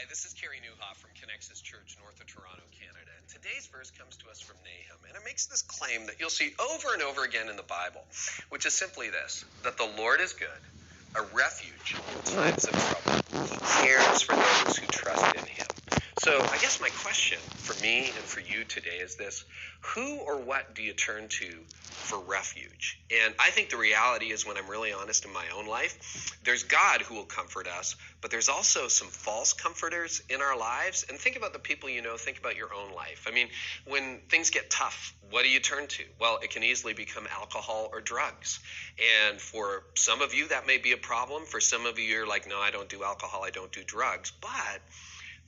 Hi, this is Kerry Newhoff from Connexus Church, north of Toronto, Canada. And today's verse comes to us from Nahum, and it makes this claim that you'll see over and over again in the Bible, which is simply this, that the Lord is good, a refuge in times of trouble. He cares for those who trust in him. So I guess my question for me and for you today is this: who or what do you turn to for refuge? And I think the reality is, when I'm really honest in my own life, there's God who will comfort us, but there's also some false comforters in our lives. And think about the people you know, think about your own life. I mean, when things get tough, what do you turn to? Well, it can easily become alcohol or drugs. And for some of you, that may be a problem. For some of you, you're like, no, I don't do alcohol, I don't do drugs. But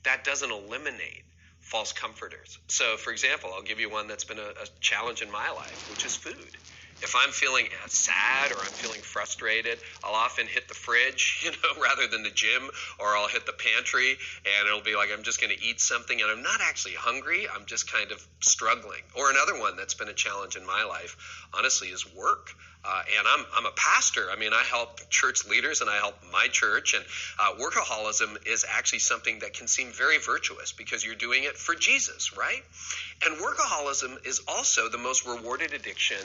that doesn't eliminate false comforters. So, for example, I'll give you one that's been a challenge in my life, which is food. If I'm feeling sad or I'm feeling frustrated, I'll often hit the fridge, rather than the gym, or I'll hit the pantry, and it'll be like I'm just going to eat something, and I'm not actually hungry. I'm just kind of struggling. Or another one that's been a challenge in my life, honestly, is work. And I'm a pastor. I mean, I help church leaders and I help my church. And workaholism is actually something that can seem very virtuous because you're doing it for Jesus, right? And workaholism is also the most rewarded addiction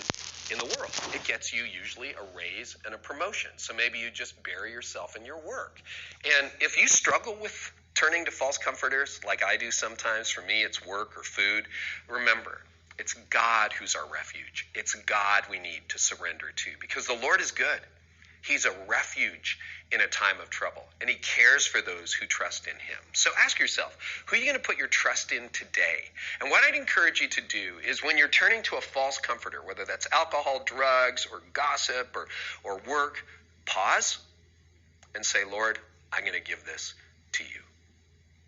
in the world. It gets you usually a raise and a promotion. So maybe you just bury yourself in your work. And if you struggle with turning to false comforters, like I do sometimes, for me it's work or food, remember, it's God who's our refuge. It's God we need to surrender to, because the Lord is good. He's a refuge in a time of trouble, and he cares for those who trust in him. So ask yourself, who are you going to put your trust in today? And what I'd encourage you to do is, when you're turning to a false comforter, whether that's alcohol, drugs, or gossip, or work, pause and say, Lord, I'm going to give this to you.